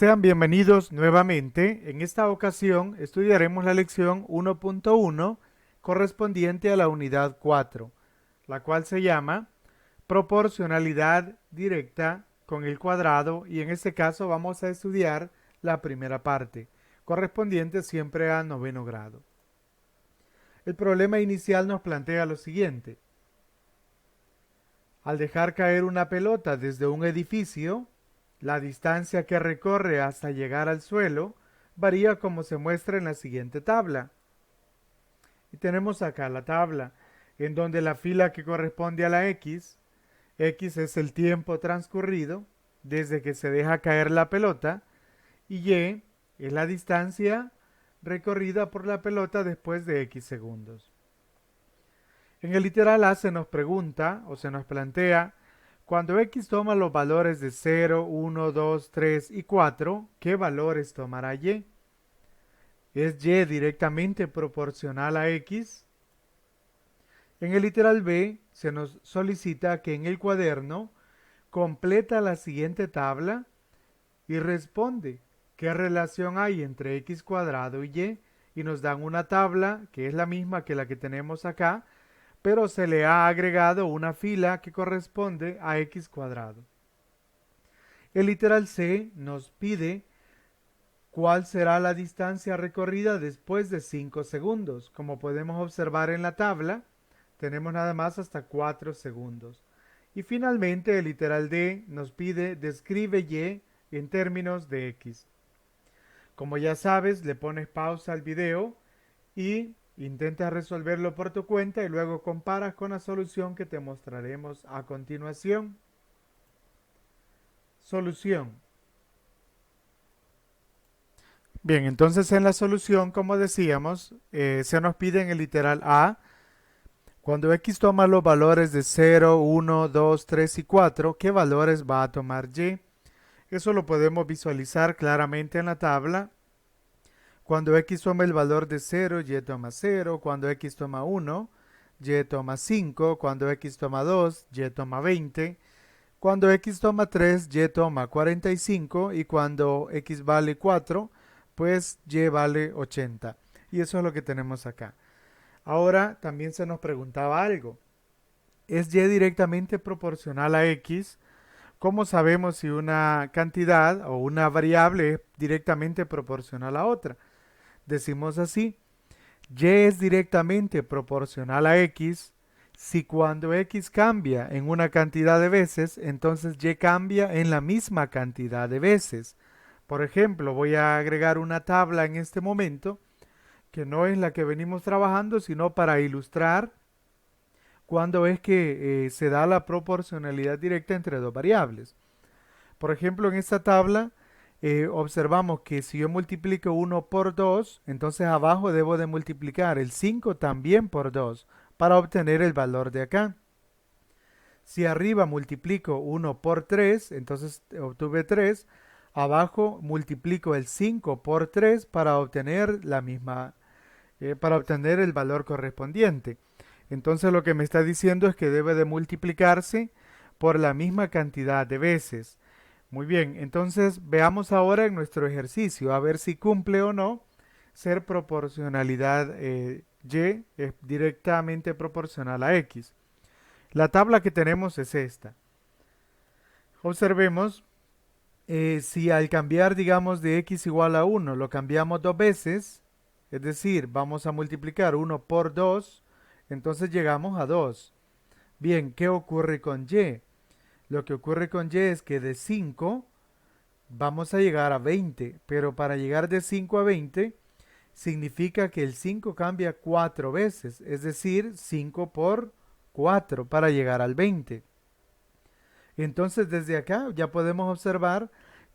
Sean bienvenidos nuevamente. En esta ocasión estudiaremos la lección 1.1 correspondiente a la unidad 4, la cual se llama proporcionalidad directa con el cuadrado, y en este caso vamos a estudiar la primera parte, correspondiente siempre a noveno grado. El problema inicial nos plantea lo siguiente. Al dejar caer una pelota desde un edificio, la distancia que recorre hasta llegar al suelo varía como se muestra en la siguiente tabla. Y tenemos acá la tabla, en donde la fila que corresponde a la X es el tiempo transcurrido desde que se deja caer la pelota, y Y es la distancia recorrida por la pelota después de X segundos. En el literal A se nos pregunta o se nos plantea: cuando X toma los valores de 0, 1, 2, 3 y 4, ¿qué valores tomará Y? ¿Es Y directamente proporcional a X? En el literal B se nos solicita que en el cuaderno completa la siguiente tabla y responde qué relación hay entre X cuadrado y nos dan una tabla que es la misma que la que tenemos acá, pero se le ha agregado una fila que corresponde a X cuadrado. El literal C nos pide cuál será la distancia recorrida después de 5 segundos. Como podemos observar en la tabla, tenemos nada más hasta 4 segundos. Y finalmente el literal D nos pide describe Y en términos de X. Como ya sabes, le pones pausa al video y intentas resolverlo por tu cuenta y luego comparas con la solución que te mostraremos a continuación. Solución. Bien, entonces en la solución, como decíamos, se nos pide en el literal A, cuando X toma los valores de 0, 1, 2, 3 y 4, ¿qué valores va a tomar Y? Eso lo podemos visualizar claramente en la tabla. Cuando X toma el valor de 0, Y toma 0. Cuando X toma 1, Y toma 5. Cuando X toma 2, Y toma 20. Cuando X toma 3, Y toma 45. Y cuando X vale 4, pues Y vale 80. Y eso es lo que tenemos acá. Ahora también se nos preguntaba algo. ¿Es Y directamente proporcional a X? ¿Cómo sabemos si una cantidad o una variable es directamente proporcional a otra? Decimos así: Y es directamente proporcional a X si cuando X cambia en una cantidad de veces, entonces Y cambia en la misma cantidad de veces. Por ejemplo, voy a agregar una tabla en este momento, que no es la que venimos trabajando, sino para ilustrar cuándo es que se da la proporcionalidad directa entre dos variables. Por ejemplo, en esta tabla observamos que si yo multiplico 1 por 2, entonces abajo debo de multiplicar el 5 también por 2 para obtener el valor de acá. Si arriba multiplico 1 por 3, entonces obtuve 3. Abajo multiplico el 5 por 3 para obtener la misma, para obtener el valor correspondiente. Entonces lo que me está diciendo es que debe de multiplicarse por la misma cantidad de veces. Muy bien, entonces veamos ahora en nuestro ejercicio a ver si cumple o no ser proporcionalidad Y es directamente proporcional a X. La tabla que tenemos es esta. Observemos, si al cambiar, digamos, de X igual a 1, lo cambiamos dos veces, es decir, vamos a multiplicar 1 por 2, entonces llegamos a 2. Bien, ¿qué ocurre con Y? Lo que ocurre con Y es que de 5 vamos a llegar a 20, pero para llegar de 5 a 20 significa que el 5 cambia 4 veces, es decir, 5 por 4 para llegar al 20. Entonces desde acá ya podemos observar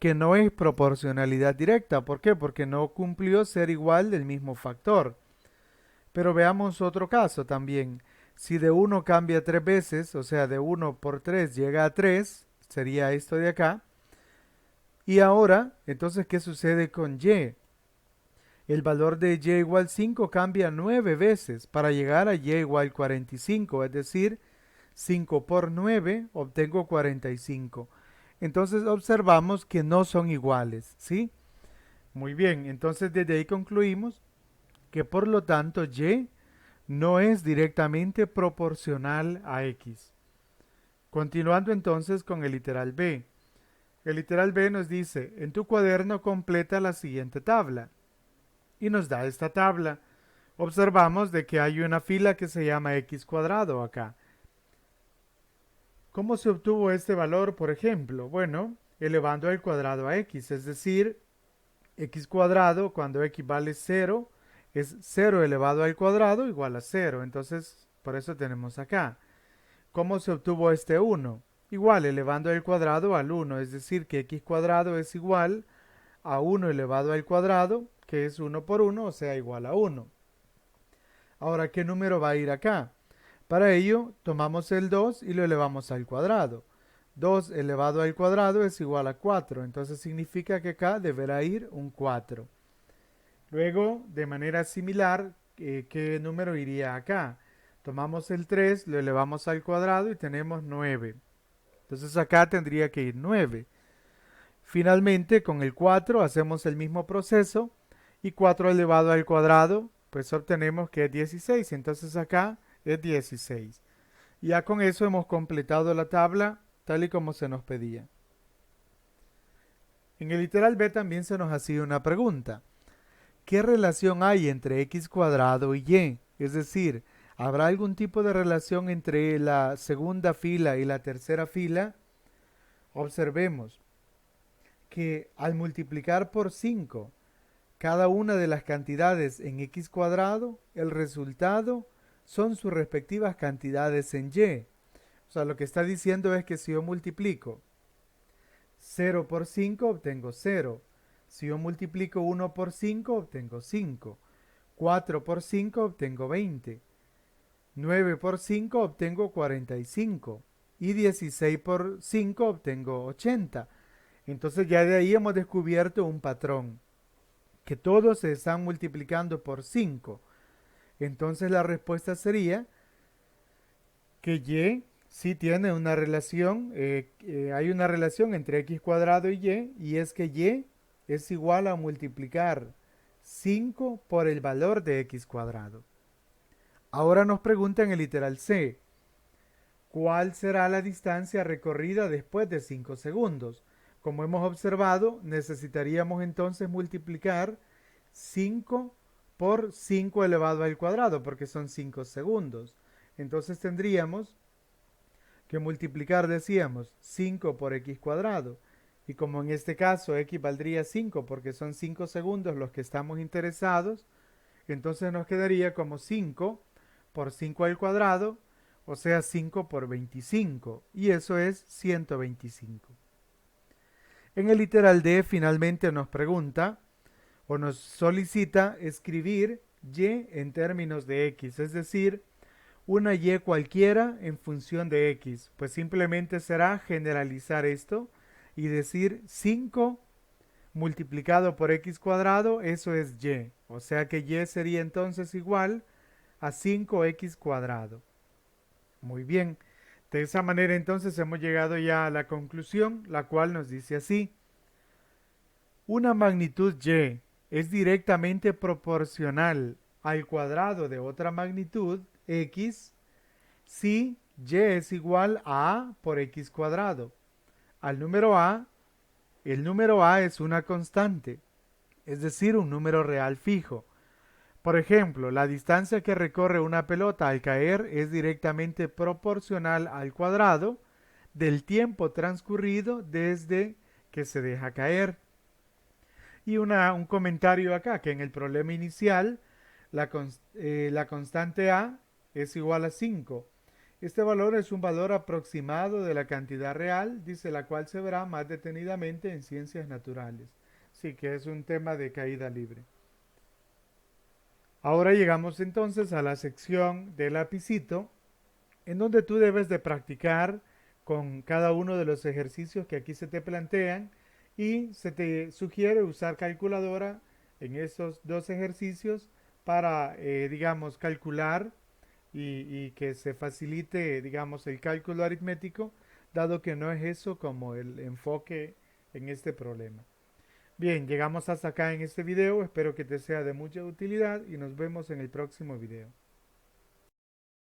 que no es proporcionalidad directa. ¿Por qué? Porque no cumplió ser igual del mismo factor. Pero veamos otro caso también. Si de 1 cambia 3 veces, o sea, de 1 por 3 llega a 3, sería esto de acá. Y ahora, entonces, ¿qué sucede con Y? El valor de Y igual 5 cambia 9 veces para llegar a Y igual 45, es decir, 5 por 9 obtengo 45. entonces observamos que no son iguales, ¿sí? Muy bien, entonces desde ahí concluimos que por lo tanto y no es directamente proporcional a x. Continuando entonces con el literal b. El literal b nos dice, en tu cuaderno completa la siguiente tabla. Y nos da esta tabla. Observamos de que hay una fila que se llama x cuadrado acá. ¿Cómo se obtuvo este valor, por ejemplo? Bueno, elevando al cuadrado a x, es decir, x cuadrado cuando x vale 0 es 0 elevado al cuadrado igual a 0. Entonces, por eso tenemos acá. ¿Cómo se obtuvo este 1? Igual, elevando el cuadrado al 1, es decir, que x cuadrado es igual a 1 elevado al cuadrado, que es 1 por 1, o sea, igual a 1. Ahora, ¿qué número va a ir acá? Para ello, tomamos el 2 y lo elevamos al cuadrado. 2 elevado al cuadrado es igual a 4, entonces significa que acá deberá ir un 4. Luego, de manera similar, ¿qué número iría acá? Tomamos el 3, lo elevamos al cuadrado y tenemos 9. Entonces acá tendría que ir 9. Finalmente, con el 4 hacemos el mismo proceso y 4 elevado al cuadrado, pues obtenemos que es 16. Entonces acá es 16. Ya con eso hemos completado la tabla tal y como se nos pedía. En el literal B también se nos hacía una pregunta. ¿Qué relación hay entre x cuadrado y y? Es decir, ¿habrá algún tipo de relación entre la segunda fila y la tercera fila? Observemos que al multiplicar por 5 cada una de las cantidades en x cuadrado, el resultado son sus respectivas cantidades en y. O sea, lo que está diciendo es que si yo multiplico 0 por 5 obtengo 0. Si yo multiplico 1 por 5 obtengo 5. 4 por 5 obtengo 20. 9 por 5 obtengo 45. Y 16 por 5 obtengo 80. Entonces ya de ahí hemos descubierto un patrón, que todos se están multiplicando por 5. Entonces la respuesta sería que y sí tiene una relación, hay una relación entre x cuadrado y es que y es igual a multiplicar 5 por el valor de x cuadrado. Ahora nos pregunta en el literal C, ¿cuál será la distancia recorrida después de 5 segundos? Como hemos observado, necesitaríamos entonces multiplicar 5 por 5 elevado al cuadrado, porque son 5 segundos. Entonces tendríamos que multiplicar, decíamos, 5 por x cuadrado. Y como en este caso x valdría 5 porque son 5 segundos los que estamos interesados, entonces nos quedaría como 5 por 5 al cuadrado, o sea 5 por 25, y eso es 125. En el literal D finalmente nos pregunta o nos solicita escribir y en términos de x, es decir, una y cualquiera en función de x, pues simplemente será generalizar esto y decir 5 multiplicado por x cuadrado, eso es y, o sea que y sería entonces igual a 5x cuadrado. Muy bien, de esa manera entonces hemos llegado ya a la conclusión, la cual nos dice así: una magnitud y es directamente proporcional al cuadrado de otra magnitud x si y es igual a por x cuadrado. Al número a, el número a es una constante, es decir, un número real fijo. Por ejemplo, la distancia que recorre una pelota al caer es directamente proporcional al cuadrado del tiempo transcurrido desde que se deja caer. Y un comentario acá, que en el problema inicial la constante a es igual a 5. Este valor es un valor aproximado de la cantidad real, dice, la cual se verá más detenidamente en ciencias naturales. Sí, que es un tema de caída libre. Ahora llegamos entonces a la sección del lapicito, en donde tú debes de practicar con cada uno de los ejercicios que aquí se te plantean y se te sugiere usar calculadora en esos dos ejercicios para, digamos, calcular y que se facilite, digamos, el cálculo aritmético dado que no es eso como el enfoque en este problema. Bien, llegamos hasta acá en este video, espero que te sea de mucha utilidad y nos vemos en el próximo video.